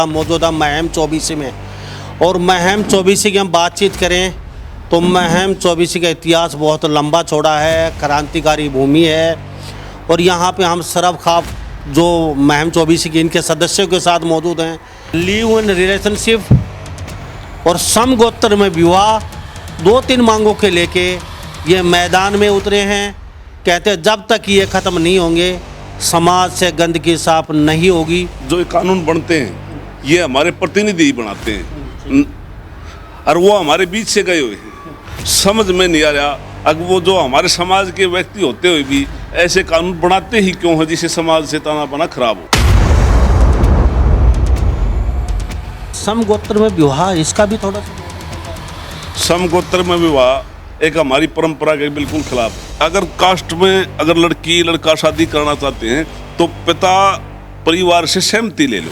मौजूदा महम 24 में। और महम 24 की हम बातचीत करें तो महम 24 का इतिहास बहुत लंबा चौड़ा है, क्रांतिकारी भूमि है। और यहाँ पे हम सरब खाब जो महम 24 की इनके सदस्यों के साथ मौजूद हैं। लिव इन रिलेशनशिप और समगोत्र में विवाह, 2-3 मांगों के लेके ये मैदान में उतरे हैं। कहते हैं जब तक ये ख़त्म नहीं होंगे समाज से गंदगी साफ नहीं होगी। जो कानून बनते हैं ये हमारे प्रतिनिधि ही बनाते हैं और वो हमारे बीच से गए हुए हैं। समझ में नहीं आ रहा अगर वो जो हमारे समाज के व्यक्ति होते हुए भी ऐसे कानून बनाते ही क्यों हैं जिससे समाज से ताना बाना खराब हो। समगोत्र में विवाह, इसका भी थोड़ा समगोत्र में विवाह एक हमारी परंपरा के बिल्कुल खिलाफ है। अगर कास्ट में अगर लड़की लड़का शादी करना चाहते हैं तो पिता परिवार से सहमति ले लो,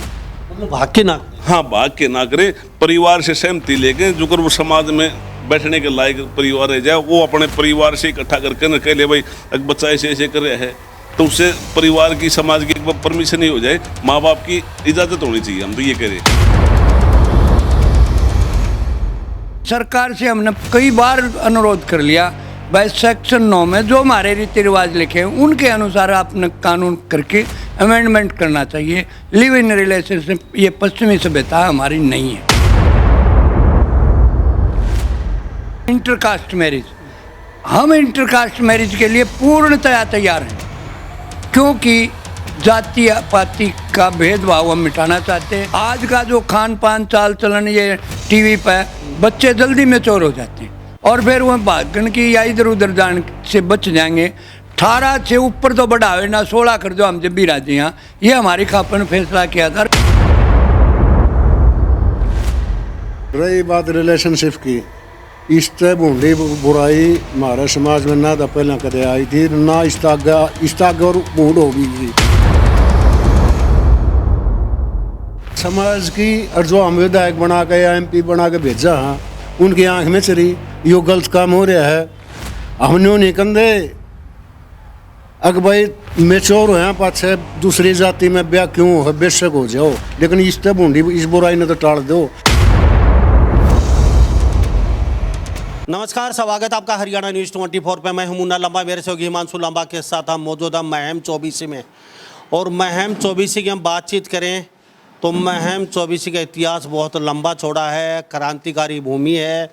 मतलब भाग के ना। हाँ, भाग के ना करें, परिवार से सहमति लेके जो कर वो समाज में बैठने के लायक परिवार रह जाए, वो अपने परिवार से इकट्ठा करके न कह ले भाई अगर बच्चा ऐसे ऐसे कर रहा है तो उससे परिवार की समाज की एक बार परमिशन ही हो जाए, माँ बाप की इजाज़त होनी चाहिए। हम तो ये कह रहे हैं। सरकार से हमने कई बार अनुरोध कर लिया, भाई सेक्शन 9 में जो हमारे रीति रिवाज लिखे हैं उनके अनुसार आपने कानून करके अमेंडमेंट करना चाहिए। लिव इन रिलेशनशिप ये पश्चिमी सभ्यता हमारी नहीं है। इंटरकास्ट मैरिज, हम इंटरकास्ट मैरिज के लिए पूर्णतया तैयार हैं, क्योंकि जाति पाति का भेदभाव हम मिटाना चाहते हैं। आज का जो खान पान चाल चलन ये टीवी पर बच्चे जल्दी मैच्योर हो जाते हैं और फिर वह भागन की या इधर उधर जाने से बच जाएंगे। 18 से ऊपर तो बढ़ावे ना, 16 कर दो, हम जब भी राजी हैं। ये हमारी खापन फैसला किया था। रही बात रिलेशनशिप की, इससे बूंदी बुराई हमारे समाज में ना तो पहले कदे आई थी ना इसका और बूढ़ होगी। समाज की और जो हम विधायक बना के या MP बना के भेजा हाँ, उनकी आंख में चली यो गलत काम हो रहा है। हमने नहीं कंधे अगर भाई मेच्योर हो पाछे दूसरी जाति में ब्याह क्यों हो, बेशक हो जाओ, लेकिन इस तरह बूंदी इस बुराई ने तो टाल दो। नमस्कार, स्वागत है आपका हरियाणा न्यूज़ 24 पे। मैं हूं मुन्ना लंबा, मेरे सहयोगी हिमांशु लंबा के साथ हम मौजूदा महम 24 में। और महम 24 की हम बातचीत करें तो महम 24 का इतिहास बहुत लंबा चौड़ा है, क्रांतिकारी भूमि है।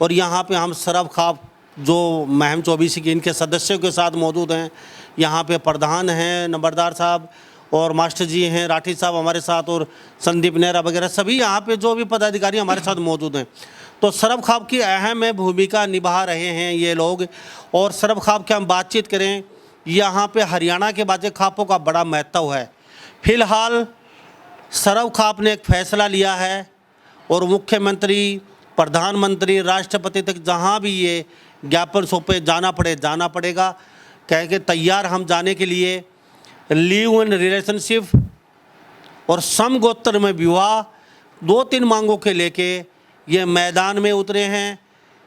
और यहाँ पे हम सरब खाब जो महम 24 की इनके सदस्यों के साथ मौजूद हैं। यहाँ पे प्रधान हैं नंबरदार साहब और मास्टर जी हैं, राठी साहब हमारे साथ, और संदीप नेहरा वगैरह सभी यहाँ पे जो भी पदाधिकारी हमारे साथ मौजूद हैं। तो सरब खाब की अहम भूमिका निभा रहे हैं ये लोग। और सरब खाब की हम बातचीत करें, यहाँ पे हरियाणा के बाजे खापों का बड़ा महत्व है। फिलहाल सरब खाप ने एक फैसला लिया है और मुख्यमंत्री, प्रधानमंत्री, राष्ट्रपति तक जहाँ भी ये ज्ञापन सौंपे जाना पड़ेगा। कह के तैयार हम जाने के लिए। लिव इन रिलेशनशिप और समगोत्र में विवाह, 2-3 मांगों के लेके ये मैदान में उतरे हैं।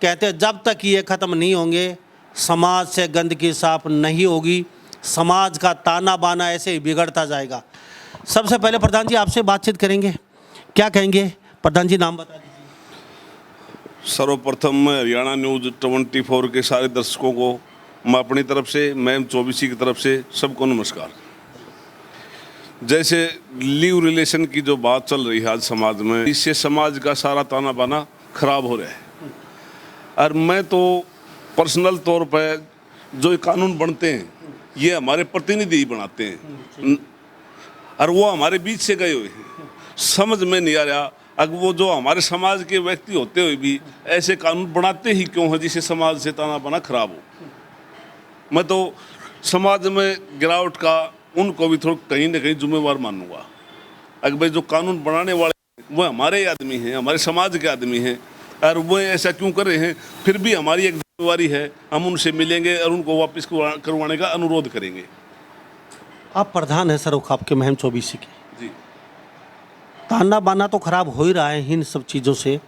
कहते हैं जब तक ये ख़त्म नहीं होंगे समाज से गंदगी साफ नहीं होगी, समाज का ताना बाना ऐसे ही बिगड़ता जाएगा। सबसे पहले प्रधान जी आपसे बातचीत करेंगे, क्या कहेंगे? प्रधान जी नाम बता दीजिए। सर्वप्रथम मैं हरियाणा न्यूज़ 24 के सारे दर्शकों को मैं अपनी तरफ से, महम 24 की तरफ से सबको नमस्कार। जैसे लिव रिलेशन की जो बात चल रही है आज समाज में, इससे समाज का सारा ताना बाना खराब हो रहा है। और मैं तो पर्सनल तौर पर जो कानून बनते हैं ये हमारे प्रतिनिधि ही बनाते हैं और वो हमारे बीच से गए हुए हैं। समझ में नहीं आ रहा अगर वो जो हमारे समाज के व्यक्ति होते हुए भी ऐसे कानून बनाते ही क्यों हैं जिससे समाज से ताना बाना खराब हो। मैं तो समाज में गिरावट का उनको भी थोड़ा कहीं ना कहीं जिम्मेवार मानूंगा। अगर भाई जो कानून बनाने वाले वो हमारे आदमी हैं, हमारे समाज के आदमी हैं, और वो ऐसा क्यों कर रहे हैं, फिर भी हमारी एक जिम्मेवारी है, हम उनसे मिलेंगे और उनको वापस करवाने का अनुरोध करेंगे। आप प्रधान हैं सरब खाब के महम 24 के जी। ताना बाना तो खराब हो ही रहा है इन सब चीज़ों से,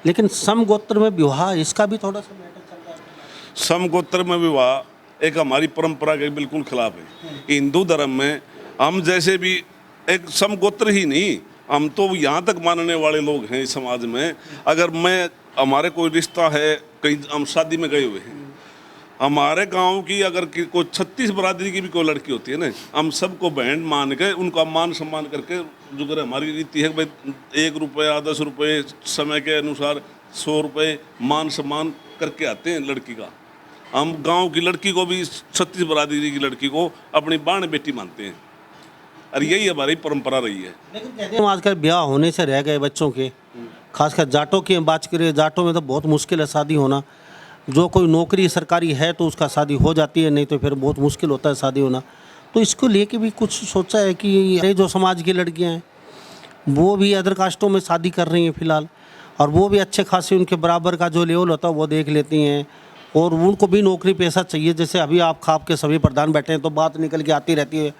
लेकिन समगोत्र में विवाह, इसका भी थोड़ा सा मैटर चल रहा है। समगोत्र में विवाह एक हमारी परंपरा के बिल्कुल खिलाफ है। हिंदू धर्म में हम जैसे भी एक समगोत्र ही नहीं, हम तो यहाँ तक मानने वाले लोग हैं इस समाज में। अगर हमारे कोई रिश्ता है, कहीं हम शादी में गए हुए हैं, हमारे गांव की अगर कोई 36 बरादरी की भी कोई लड़की होती है ना, हम सबको बहन मान के उनका मान सम्मान करके, जो कर हमारी रीति है भाई 1 रुपया 10 रुपये समय के अनुसार 100 रुपये मान सम्मान करके आते हैं लड़की का। हम गांव की लड़की को भी 36 बरादरी की लड़की को अपनी बाण बेटी मानते हैं, और यही हमारी परंपरा रही है। लेकिन कहते हैं आजकल ब्याह होने से रह गए बच्चों के, खासकर जाटों की हम बात करें, जाटों में तो बहुत मुश्किल है शादी होना। जो कोई नौकरी सरकारी है तो उसका शादी हो जाती है, नहीं तो फिर बहुत मुश्किल होता है शादी होना। तो इसको लेके भी कुछ सोचा है कि ये जो समाज की लड़कियां हैं वो भी अदर कास्टों में शादी कर रही हैं फिलहाल, और वो भी अच्छे खासे उनके बराबर का जो लेवल होता है वो देख लेती हैं, और उनको भी नौकरी पेशा चाहिए। जैसे अभी आप खाप के सभी प्रधान बैठे हैं तो बात निकल के आती रहती है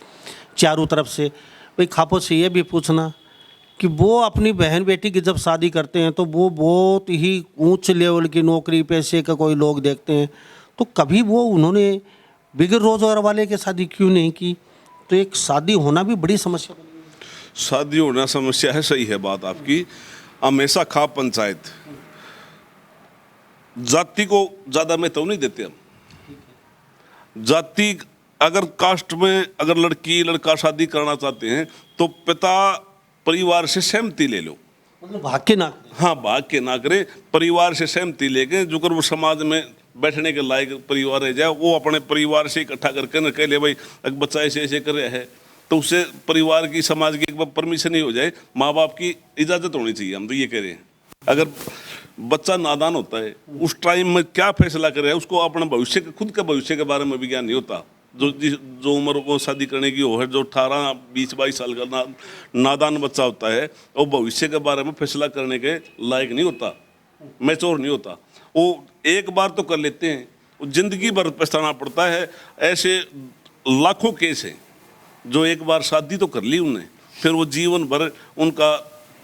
चारों तरफ से। भाई खापों से ये भी पूछना कि वो अपनी बहन बेटी की जब शादी करते हैं तो वो बहुत ही ऊंच लेवल की नौकरी पेशे का कोई लोग देखते हैं, तो कभी वो उन्होंने बिगर रोजगार वाले के शादी क्यों नहीं की? तो एक शादी होना भी बड़ी समस्या बनी है। शादी होना समस्या है, सही है बात आपकी। हमेशा खाप पंचायत जाति को ज़्यादा महत्व नहीं देते हम। जाति अगर कास्ट में अगर लड़की लड़का शादी करना चाहते हैं तो पिता परिवार से सहमति ले लो, मतलब भाग के ना करें। हाँ, भाग के ना करे, परिवार से सहमति लेके जो कर वो समाज में बैठने के लायक परिवार रह जाए, वो अपने परिवार से इकट्ठा करके न कह ले भाई अगर बच्चा ऐसे ऐसे कर रहा है, तो उससे परिवार की समाज की एक बार परमिशन ही हो जाए, माँ बाप की इजाज़त होनी चाहिए। हम तो ये कह रहे हैं। अगर बच्चा नादान होता है उस टाइम में क्या फैसला करे, उसको अपने भविष्य के खुद के भविष्य के बारे में भी ज्ञान नहीं होता। जो उम्र को शादी करने की हो है, जो 18 20 22 साल का नादान बच्चा होता है, वो भविष्य के बारे में फैसला करने के लायक नहीं होता, मैच्योर नहीं होता। वो एक बार तो कर लेते हैं, वो जिंदगी भर पछताना पड़ता है। ऐसे लाखों केस हैं जो एक बार शादी तो कर ली उन्हें, फिर वो जीवन भर उनका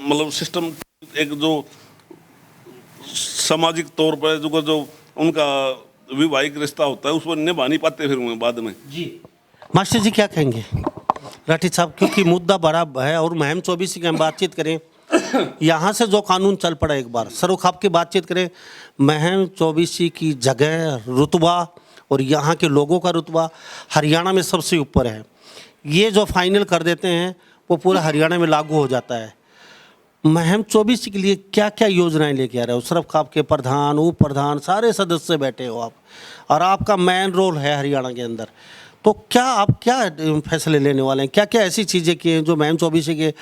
मतलब सिस्टम, एक जो सामाजिक तौर पर जो उनका वैवाहिक रिश्ता होता है उसको निभा नहीं पाते फिर बाद में। जी मास्टर जी क्या कहेंगे? राठी साहब, क्योंकि मुद्दा बड़ा है और मुहिम 24 की हम बातचीत करें, यहाँ से जो कानून चल पड़ा, एक बार सरोखाप की बातचीत करें, मुहिम 24 की जगह रुतबा और यहाँ के लोगों का रुतबा हरियाणा में सबसे ऊपर है। ये जो फाइनल कर देते हैं वो पूरा हरियाणा में लागू हो जाता है। मुहिम 24 के लिए क्या क्या योजनाएं लेके आ रहे हो? सरोखाप के प्रधान, उप प्रधान, सारे सदस्य बैठे हो आप, और आपका मेन रोल है हरियाणा के अंदर, तो क्या आप क्या फैसले लेने वाले हैं? क्या क्या ऐसी चीज़ें की हैं जो मुहिम 24 के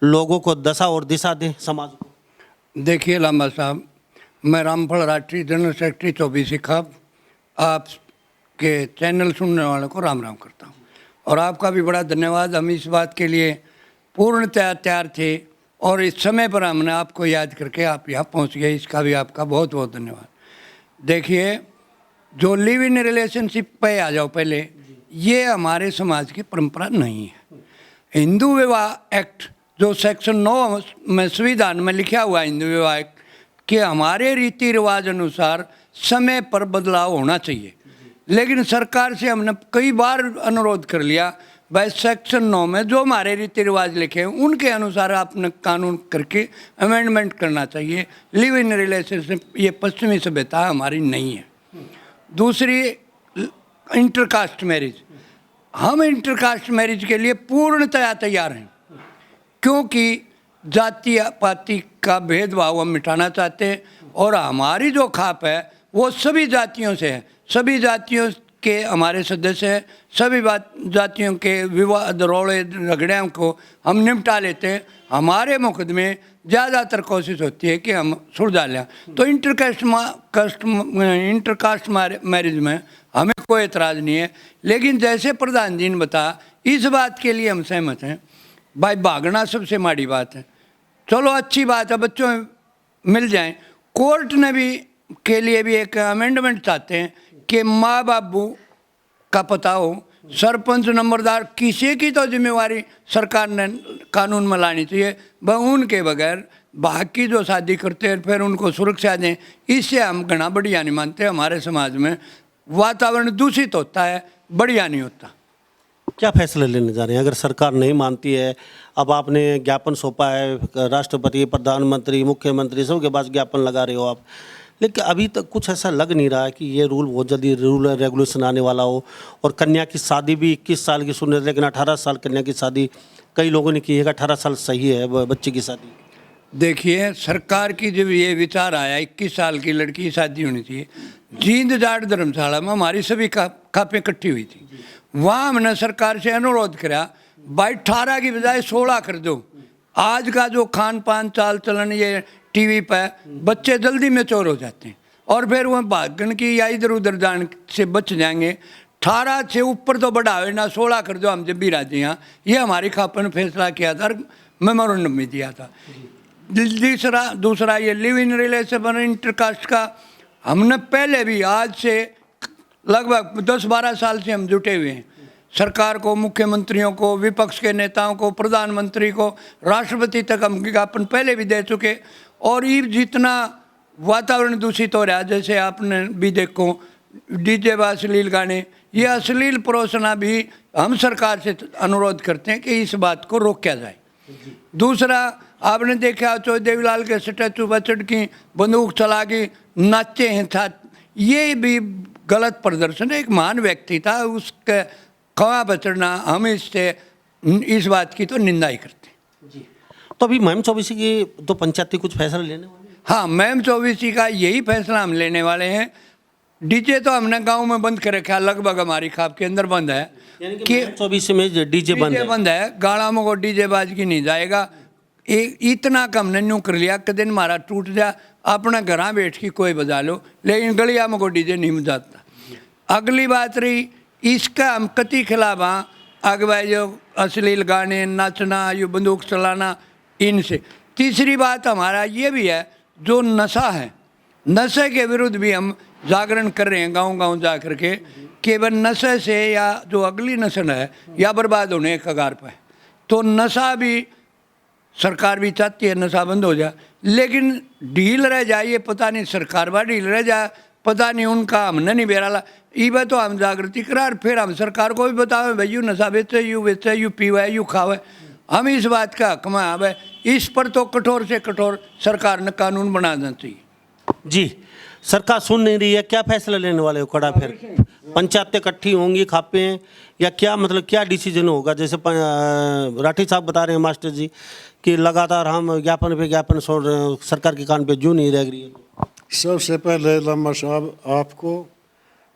लोगों को दशा और दिशा दें समाज को? देखिए लांबा साहब, मैं रामफल राठी, जनरल सेक्रेटरी 24 खाप, आपके चैनल सुनने वालों को राम राम करता हूँ, और आपका भी बड़ा धन्यवाद। हम इस बात के लिए पूर्णतया तैयार थे और इस समय पर हमने आपको याद करके आप यहाँ पहुँच गए, इसका भी आपका बहुत बहुत धन्यवाद। देखिए, जो लिव इन रिलेशनशिप पे आ जाओ पहले, ये हमारे समाज की परंपरा नहीं है। हिंदू विवाह एक्ट जो सेक्शन 9 में संविधान में लिखा हुआ है, हिंदू विवाह एक्ट, कि हमारे रीति रिवाज अनुसार समय पर बदलाव होना चाहिए। लेकिन सरकार से हमने कई बार अनुरोध कर लिया, भाई सेक्शन 9 में जो हमारे रीति रिवाज लिखे हैं उनके अनुसार आपने कानून करके अमेंडमेंट करना चाहिए। लिव इन रिलेशनशिप ये पश्चिमी सभ्यता हमारी नहीं है। दूसरी, इंटरकास्ट मैरिज, हम इंटरकास्ट मैरिज के लिए पूर्णतया तैयार हैं, क्योंकि जाति पाति का भेदभाव हम मिटाना चाहते हैं, और हमारी जो खाप है वो सभी जातियों से है। सभी जातियों के हमारे सदस्य हैं, सभी जातियों के विवाद रोड़े झगड़ों को हम निपटा लेते हैं। हमारे मुकदमे ज़्यादातर कोशिश होती है कि हम सुलझा लें। तो इंटरकास्ट मैरिज में हमें कोई एतराज़ नहीं है। लेकिन जैसे प्रधान जी ने बताया, इस बात के लिए हम सहमत हैं। भाई भागना सबसे माड़ी बात है, चलो अच्छी बात है, बच्चों मिल जाएं। कोर्ट ने भी के लिए भी एक अमेंडमेंट चाहते हैं कि माँ बाबू का पता हो, सरपंच नंबरदार, किसी की तो जिम्मेवारी सरकार ने कानून में लानी चाहिए। वह उनके बगैर बाकी जो शादी करते हैं फिर उनको सुरक्षा दें, इससे हम घना बढ़िया नहीं मानते। हमारे समाज में वातावरण दूषित होता है, बढ़िया नहीं होता। क्या फैसले लेने जा रहे हैं अगर सरकार नहीं मानती है? अब आपने ज्ञापन सौंपा है, राष्ट्रपति, प्रधानमंत्री, मुख्यमंत्री सबके पास ज्ञापन लगा रहे हो आप, लेकिन अभी तक कुछ ऐसा लग नहीं रहा है कि ये रूल बहुत जल्दी रूल रेगुलेशन आने वाला हो। और कन्या की शादी भी 21 साल की सुन रहे थे, लेकिन 18 साल कन्या की शादी कई लोगों ने की है कि 18 साल सही है बच्चे की शादी। देखिए, सरकार की जब ये विचार आया 21 साल की लड़की की शादी होनी चाहिए, जींद जाट धर्मशाला में हमारी सभी कापें इकट्ठी हुई थी। वहाँ हमने सरकार से अनुरोध करा, भाई 18 की बजाय 16 कर दो। आज का जो खान पान चाल चलन ये टीवी पे बच्चे जल्दी मैच्योर हो जाते हैं और फिर वह भागन की या इधर उधर जाने से बच जाएंगे। 18 से ऊपर तो बढ़ावे ना, 16 कर दो, हम जब भी राजी हैं। ये हमारी खापे ने फैसला किया था और मेमोरेंडम में दिया था। दूसरा ये लिव इन रिलेशन इंटरकास्ट का हमने पहले भी, आज से लगभग 10-12 साल से हम जुटे हुए हैं। सरकार को, मुख्यमंत्रियों को, विपक्ष के नेताओं को, प्रधानमंत्री को, राष्ट्रपति तक हम ज्ञापन पहले भी दे चुके। और ये जितना वातावरण दूषित हो रहा है, जैसे आपने भी देखो डीजे व अश्लील गाने, ये अश्लील परोसना भी हम सरकार से अनुरोध करते हैं कि इस बात को रोका जाए। दूसरा, आपने देखा चौधरी देवीलाल के स्टैचू पर चढ़ की बंदूक चला के नाचे हैं था, ये भी गलत प्रदर्शन है। एक महान व्यक्ति था, उसके खवा बचड़ना, हम इससे इस बात की तो निंदा ही करते हैं। तो अभी मुहिम 24 की तो पंचायती कुछ फैसला लेने वाले हैं? हाँ, मुहिम 24 का यही फैसला हम लेने वाले हैं। डीजे तो हमने गांव में बंद कर रखा, लगभग हमारी खाप के अंदर बंद है कि 24 में डीजे बंद है। गाड़ा में को डीजे बाज की नहीं जाएगा। इतना कम ने न्यू कर लिया कि दिन हमारा टूट जा, अपना घर बैठ के कोई बजा लो, लेकिन गलिया में को डीजे नहीं बजाता। अगली बात रही, इसका हम कति खिलाफ हाँ, अगवाई जो अश्लील गाने, नाचना, यो बंदूक चलाना, इनसे। तीसरी बात हमारा ये भी है, जो नशा है, नशे के विरुद्ध भी हम जागरण कर रहे हैं गांव-गांव जा कर के, केवल नशे से या जो अगली नस्ल है या बर्बाद होने के कगार पर है। तो नशा भी सरकार भी चाहती है नशा बंद हो जाए, लेकिन ढील रह जाए, ये पता नहीं सरकार बा ढील रह जाए, पता नहीं उनका हमने नहीं बेराला। ये तो हम जागृति करा, फिर हम सरकार को भी बतावे भाई यू नशा बेचे, यू पीवे, यू खावे। हम इस बात का हक में आवे, इस पर तो कठोर से कठोर सरकार ने कानून बनाना चाहिए। जी, सरकार सुन नहीं रही है, क्या फैसला लेने वाले हो? कड़ा फिर पंचायतें इकट्ठी होंगी खापे या क्या, मतलब क्या डिसीजन होगा? जैसे राठी साहब बता रहे हैं मास्टर जी कि लगातार हम ज्ञापन पे ज्ञापन सुन रहे हैं, सरकार के कान पे जो नहीं रह रही है। सबसे पहले लम्बा साहब आपको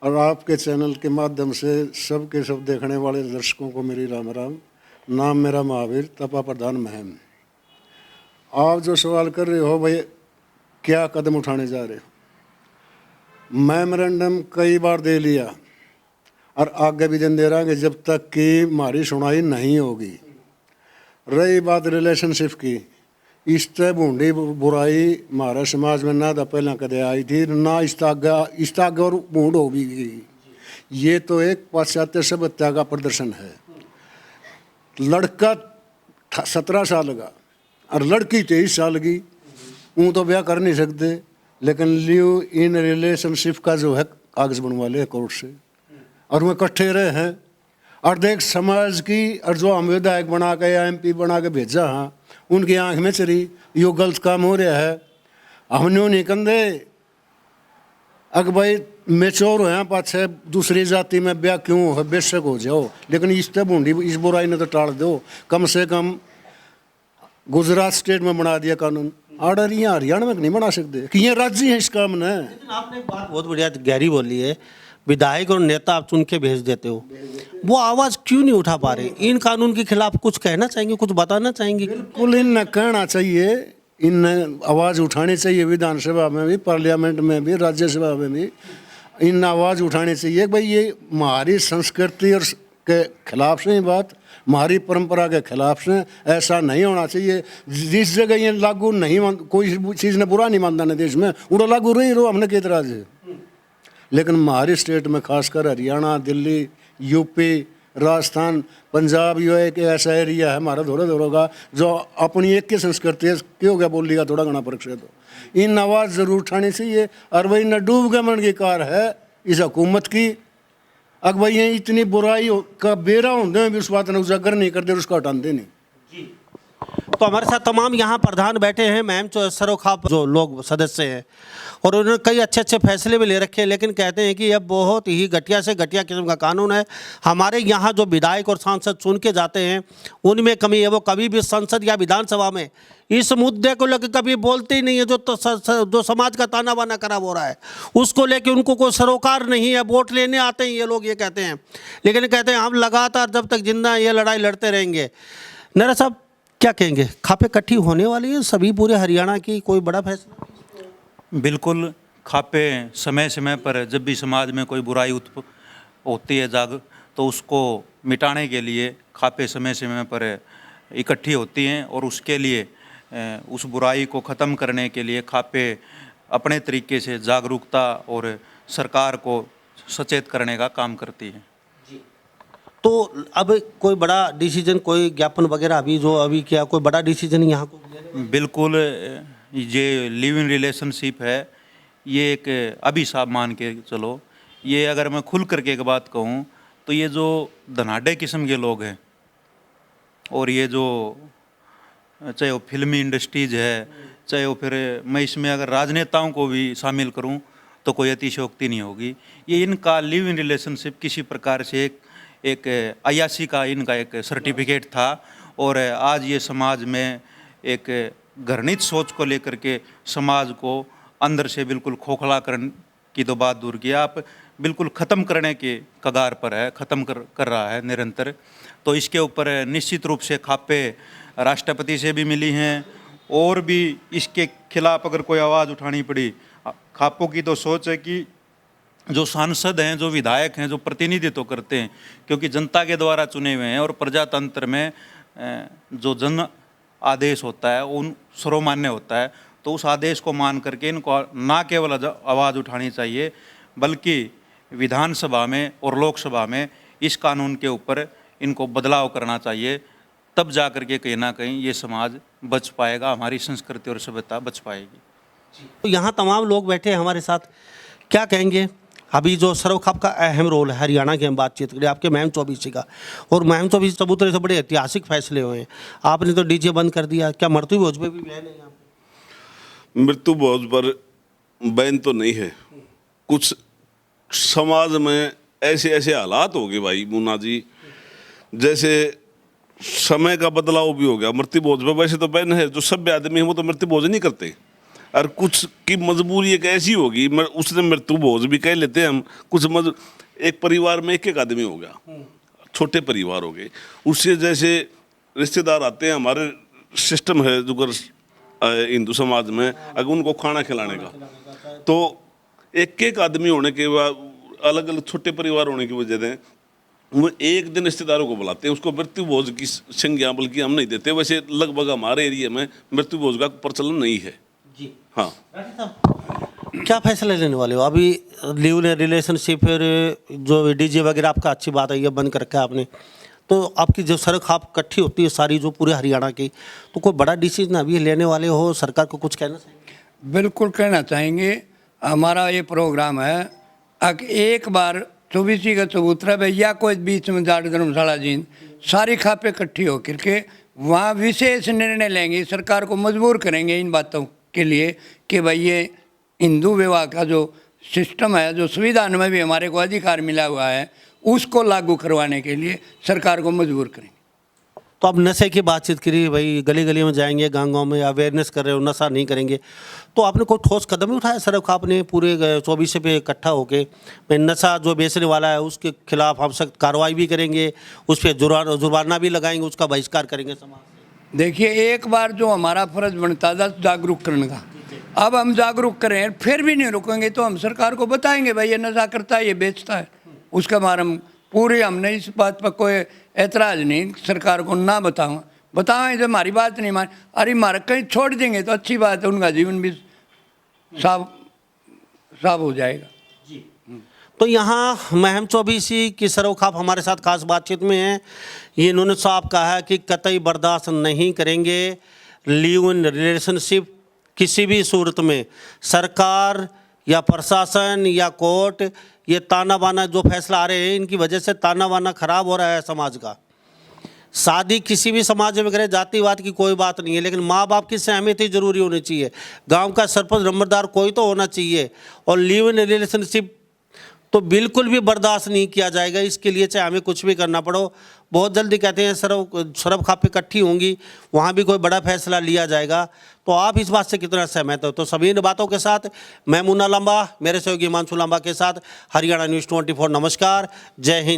और आपके चैनल के माध्यम से सब के सब देखने वाले दर्शकों को मेरी राम राम। नाम मेरा महावीर, तपा प्रधान महम। आप जो सवाल कर रहे हो भाई क्या कदम उठाने जा रहे हो, मेमोरेंडम कई बार दे लिया और आगे भी दिन दे रहा है जब तक कि हमारी सुनाई नहीं होगी। रही बात रिलेशनशिप की, इस तरह बूढ़ी बुराई हमारे समाज में ना तो पहले कदे आई थी, ना इस आगे और बूढ़ हो भी गई। ये तो एक पाश्चात्य सभ्यता का प्रदर्शन है। लड़का 17 साल का और लड़की 23 साल की, वो तो ब्याह कर नहीं सकते, लेकिन लिव इन रिलेशनशिप का जो है कागज बनवा ले कोर्ट से और वो इकट्ठे रहे हैं। और देख समाज की, और जो हम विधायक बना के या MP बना के भेजा हाँ, उनकी आंख में चली यो गलत काम हो रहा है। हमने नहीं कंधे अग भाई मेच्योर हो पाछे दूसरी जाति में ब्याह क्यों हो, बेशक हो जाओ, लेकिन इस तरह बूढ़ी इस बुराई ने तो टाल दो। कम से कम गुजरात स्टेट में बना दिया कानून, ऑर्डर यहाँ हरियाणा में नहीं बना सकते कि ये राज्य है इस काम ने। लेकिन आपने एक बात बहुत बढ़िया गहरी बोली है, विधायक और नेता आप चुन के भेज देते हो, वो आवाज़ क्यों नहीं उठा पा रहे? इन कानून के खिलाफ कुछ कहना चाहेंगे, कुछ बताना चाहेंगे? बिल्कुल इन कहना चाहिए, इन आवाज़ उठानी चाहिए। विधानसभा में भी, पार्लियामेंट में भी, राज्यसभा में भी इन आवाज़ उठानी चाहिए। भाई ये हमारी संस्कृति और के खिलाफ से ही बात, हमारी परंपरा के खिलाफ से, ऐसा नहीं होना चाहिए। जिस जगह ये लागू नहीं, कोई चीज़ ने बुरा नहीं मानता ना देश में, उड़ा लागू रही रो, हमने किस तरह से। लेकिन हमारे स्टेट में खासकर हरियाणा, दिल्ली, यूपी, राजस्थान, पंजाब, यो एक ऐसा एरिया है हमारा धोरे धोरों का जो अपनी एक की संस्कृति है, क्यों क्या बोल लिया थोड़ा घना फर्क से। तो इन आवाज़ जरूर उठानी चाहिए। और वही न डूब गए मन की कार है इस हुकूमत की, अगर भाई ये इतनी बुराई का बेरा होते हैं भी उस बात ने उजागर नहीं करते, उसको हटाते नहीं। तो हमारे साथ तमाम यहाँ प्रधान बैठे हैं, मैम सरोखाप जो लोग सदस्य हैं, और उन्होंने कई अच्छे अच्छे फैसले भी ले रखे हैं, लेकिन कहते हैं कि यह बहुत ही घटिया से घटिया किस्म का कानून है। हमारे यहाँ जो विधायक और सांसद चुन के जाते हैं उनमें कमी है, वो कभी भी संसद या विधानसभा में इस मुद्दे को लेकर कभी बोलते ही नहीं है। जो समाज का ताना बाना खराब हो रहा है उसको लेकर उनको कोई सरोकार नहीं है। वोट लेने आते हैं ये लोग, ये कहते हैं, लेकिन कहते हैं हम लगातार जब तक जिंदा ये लड़ाई लड़ते रहेंगे। नरा साहब क्या कहेंगे, खापे इकट्ठी होने वाली है सभी पूरे हरियाणा की, कोई बड़ा फैसला? बिल्कुल, खापे समय समय पर जब भी समाज में कोई बुराई होती है जाग, तो उसको मिटाने के लिए खापे समय समय पर इकट्ठी होती हैं, और उसके लिए उस बुराई को ख़त्म करने के लिए खापे अपने तरीके से जागरूकता और सरकार को सचेत करने का काम करती हैं। तो अब कोई बड़ा डिसीजन, कोई ज्ञापन वगैरह अभी क्या कोई बड़ा डिसीजन यहाँ को लेने? बिल्कुल, ये लिव इन रिलेशनशिप है, ये एक अभिशाप मान के चलो। ये अगर मैं खुल करके एक बात कहूँ तो ये जो धनाढ़े किस्म के लोग हैं, और ये जो चाहे वो फिल्मी इंडस्ट्रीज है, चाहे वो फिर मैं इसमें अगर राजनेताओं को भी शामिल करूं तो कोई अतिशयोक्ति नहीं होगी। ये इनका लिव इन रिलेशनशिप किसी प्रकार से एक अयाशी का इनका एक सर्टिफिकेट था, और आज ये समाज में एक घृणित सोच को लेकर के समाज को अंदर से बिल्कुल खोखला करने की तो बात दूर की, आप बिल्कुल ख़त्म करने के कगार पर है, ख़त्म कर रहा है निरंतर। तो इसके ऊपर निश्चित रूप से खापे राष्ट्रपति से भी मिली हैं, और भी इसके खिलाफ अगर कोई आवाज़ उठानी पड़ी, खापों की तो सोच है कि जो सांसद हैं, जो विधायक हैं, जो प्रतिनिधित्व करते हैं, क्योंकि जनता के द्वारा चुने हुए हैं, और प्रजातंत्र में जो जन आदेश होता है उन सर्वमान्य होता है, तो उस आदेश को मान करके इनको ना केवल आवाज़ उठानी चाहिए, बल्कि विधानसभा में और लोकसभा में इस कानून के ऊपर इनको बदलाव करना चाहिए। तब जा कर के कहीं ना कहीं ये समाज बच पाएगा, हमारी संस्कृति और सभ्यता बच पाएगी। तो यहाँ तमाम लोग बैठे हैं हमारे साथ, क्या कहेंगे? अभी जो सरोखाप का अहम रोल है हरियाणा की हम बातचीत करें आपके महम चौबीसी का, और महम चौबीसी सबूतरे से बड़े ऐतिहासिक फैसले हुए हैं। आपने तो डीजे बंद कर दिया, क्या मृत्यु भोज पे भी बैन है यहाँ पे? मृत्यु भोज पर बैन तो नहीं है, कुछ समाज में ऐसे ऐसे हालात हो गए भाई मुन्ना जी, जैसे समय का बदलाव भी हो गया। मृत्यु भोज पर वैसे तो बैन है, जो सभ्य आदमी है वो तो मृत्यु भोज नहीं करते, और कुछ की मजबूरी एक ऐसी होगी, उसने मृत्यु भोज भी कह लेते हैं हम। कुछ एक परिवार में एक आदमी हो गया, छोटे परिवार हो गए, उससे जैसे रिश्तेदार आते हैं, हमारे सिस्टम है जो हिंदू समाज में, अगर उनको खाना खिलाने का, तो एक एक आदमी होने के बाद, अलग अलग छोटे परिवार होने की वजह से वो एक दिन रिश्तेदारों को बुलाते हैं, उसको मृत्यु भोज की संज्ञा बल्कि हम नहीं देते। वैसे लगभग हमारे एरिया में मृत्यु भोज का प्रचलन नहीं है जी। हाँ, क्या फैसला लेने वाले हो? अभी लिव इन रिलेशनशिप, फिर जो डीजे वगैरह, आपका अच्छी बात है, ये बंद कर रखा है आपने, तो आपकी जो सरोखाप इकट्ठी होती है सारी जो पूरे हरियाणा की, तो कोई बड़ा डिसीजन अभी लेने वाले हो? सरकार को कुछ कहना चाहिए? बिल्कुल कहना चाहेंगे। हमारा ये प्रोग्राम है, एक बार 24 का चबूतरा भैया कोई बीच में जाट धर्मशाला जींद सारी खापे इकट्ठी हो करके वहाँ विशेष निर्णय लेंगे, सरकार को मजबूर करेंगे इन बातों के लिए कि भाई ये हिंदू विवाह का जो सिस्टम है, जो संविधान में भी हमारे को अधिकार मिला हुआ है, उसको लागू करवाने के लिए सरकार को मजबूर करेंगे। तो अब नशे की बातचीत करी, भाई गली गली में जाएंगे, गाँव में अवेयरनेस कर रहे हो, नशा नहीं करेंगे, तो आपने कोई ठोस कदम नहीं उठाया? सरोखाप ने पूरे 24 पे इकट्ठा होके नशा जो बेचने वाला है उसके खिलाफ हम सख्त कार्रवाई भी करेंगे, उस पर जुर्माना भी लगाएंगे, उसका बहिष्कार करेंगे समाज से। देखिए, एक बार जो हमारा फर्ज बनता था जागरूक करने का, अब हम जागरूक करें फिर भी नहीं रुकेंगे तो हम सरकार को बताएंगे भाई ये नशा करता है, ये बेचता है, उसका बारे में पूरी हमने इस बात पर कोई एतराज़ नहीं, सरकार को ना बताएं जब हमारी बात नहीं मान, अरे मारा कहीं छोड़ देंगे तो अच्छी बात है, उनका जीवन भी साफ हो जाएगा। तो यहाँ महम चौबीसी की सरोखाप हमारे साथ खास बातचीत में है। ये इन्होंने साफ कहा है कि कतई बर्दाश्त नहीं करेंगे लिव इन रिलेशनशिप किसी भी सूरत में। सरकार या प्रशासन या कोर्ट ये ताना बाना जो फैसला आ रहे हैं, इनकी वजह से ताना बाना खराब हो रहा है समाज का। शादी किसी भी समाज में करें, जातिवाद की कोई बात नहीं है, लेकिन माँ बाप की सहमति जरूरी होनी चाहिए। गांव का सरपंच नंबरदार कोई तो होना चाहिए। और लिव इन रिलेशनशिप तो बिल्कुल भी बर्दाश्त नहीं किया जाएगा। इसके लिए चाहे हमें कुछ भी करना पड़ो, बहुत जल्दी कहते हैं शराब खापे इकट्ठी होंगी, वहाँ भी कोई बड़ा फैसला लिया जाएगा। तो आप इस बात से कितना सहमत हो? तो सभी इन बातों के साथ मैं मुन्ना लंबा, मेरे सहयोगी हिमांशु लंबा के साथ हरियाणा न्यूज़ 24। नमस्कार, जय हिंद।